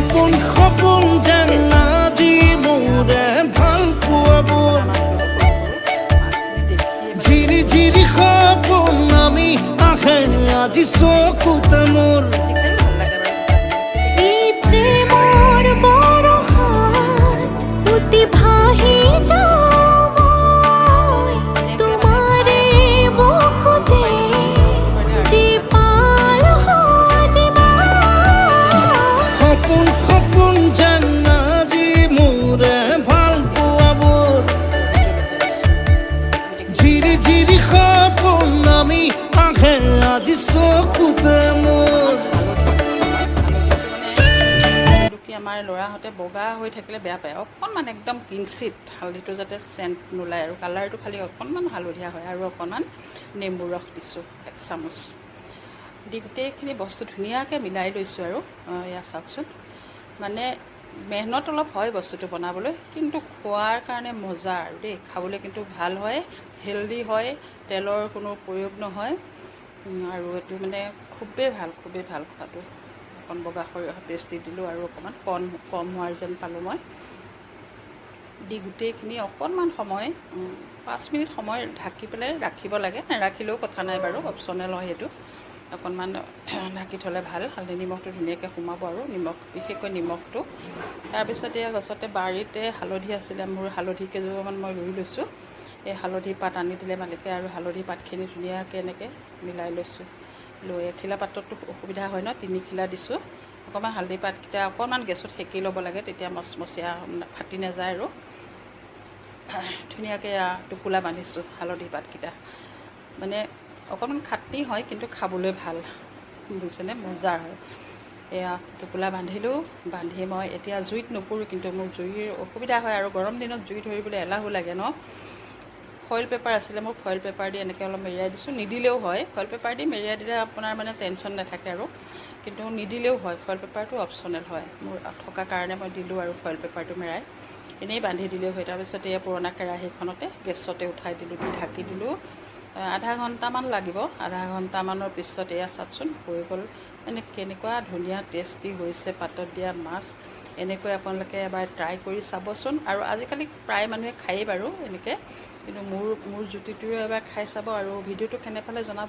সপোন সপোন যেন আজি মোৰে ভাল পোৱাবোৰ ঝিৰি ঝিৰি সপোন আমি আহে আজি চকুতে মোৰ এই প্ৰেমৰ বৰষাত উটি ভাহি যাওঁ মই তোমাৰে বুকুতে জীপাল সজীৱা সপোন সপোন যেন আজি মোৰে ভাল পোৱাবোৰ ঝিৰি ঝিৰি সপোন আমি আহে আজি চকুতে মোৰ আমাৰ ল'ৰাহঁতে বগা হৈ থাকিলে বেয়া পায় অকণমান একদম কিঞ্চিত হালধিটো যাতে চেণ্ট নোলায় আৰু কালাৰটো খালি অকণমান হালধীয়া হয় আৰু অকণমান নেমু ৰস দিছোঁ 1 চামুচ দি গোটেইখিনি বস্তু ধুনীয়াকৈ মিলাই লৈছোঁ আৰু এয়া চাওকচোন মানে মেহনত অলপ হয় বস্তুটো বনাবলৈ কিন্তু খোৱাৰ কাৰণে মজা আৰু দেই খাবলৈ কিন্তু ভাল হয় হেল্ডি হয় তেলৰ কোনো প্ৰয়োগ নহয় আৰু এইটো মানে খুবেই ভাল খোৱাটো অকণ বগা সৰিয়হ পেষ্ট দি দিলোঁ আৰু অকণমান কম হোৱাৰ যেন পালোঁ মই দি গোটেইখিনি অকণমান সময় 5 মিনিট সময় ঢাকি পেলাই ৰাখিব লাগে নাৰাখিলেও কথা নাই বাৰু অপশ্যনেল হয় সেইটো অকণমান ঢাকি থ'লে ভাল হালধি নিমখটো ধুনীয়াকৈ সোমাব আৰু নিমখ বিশেষকৈ নিমখটো তাৰপিছত এয়া গছতে বাৰীতে হালধি আছিলে মোৰ হালধি কেইজোপামান মই ৰুই লৈছোঁ এই হালধি পাত আনি দিলে মালিকে আৰু হালধি পাতখিনি ধুনীয়াকৈ এনেকৈ মিলাই লৈছোঁ লৈ এখিলা পাততো অসুবিধা হয় ন 3 খিলা দিছোঁ অকণমান হালধি পাতকেইটা অকণমান গেছত সেকি ল'ব লাগে তেতিয়া মচমচীয়া ফাটি নাযায় আৰু ধুনীয়াকৈ টোপোলা বান্ধিছোঁ হালধি পাতকেইটা মানে অকণমান খাটনি হয় কিন্তু খাবলৈ ভাল বুজিছেনে মজাৰ হয় এয়া টোপোলা বান্ধিলোঁ বান্ধি মই এতিয়া জুইত নুপুৰোঁ কিন্তু মোৰ জুইৰ অসুবিধা হয় আৰু গৰম দিনত জুই ধৰিবলৈ এলাহো লাগে ন ফইল পেপাৰ আছিলে মোৰ ফইল পেপাৰ দি এনেকৈ অলপ মেৰিয়াই দিছোঁ নিদিলেও হয় ফইল পেপাৰ দি মেৰিয়াই দিলে আপোনাৰ মানে টেনশ্যন নাথাকে আৰু কিন্তু নিদিলেও হয় ফইল পেপাৰটো অপশ্যনেল হয় মোৰ থকা কাৰণে মই দিলোঁ আৰু ফইল পেপাৰটো মেৰাই এনেই বান্ধি দিলেও হয় তাৰপিছত এই পুৰণা কেৰাহীখনতে গেছতে উঠাই দিলোঁ দি ঢাকি দিলোঁ আধা ঘণ্টামান লাগিব আধা ঘণ্টামানৰ পিছত এয়া চাওকচোন হৈ গ'ল মানে কেনেকুৱা ধুনীয়া টেষ্টি হৈছে পাতত দিয়া মাছ এনেকৈ আপোনালোকে এবাৰ ট্ৰাই কৰি চাবচোন আৰু আজিকালি প্ৰায় মানুহে খায়েই বাৰু এনেকৈ কিন্তু মোৰ জুতিটোৱে এবাৰ খাই চাব আৰু ভিডিঅ'টো কেনে পালে জনাব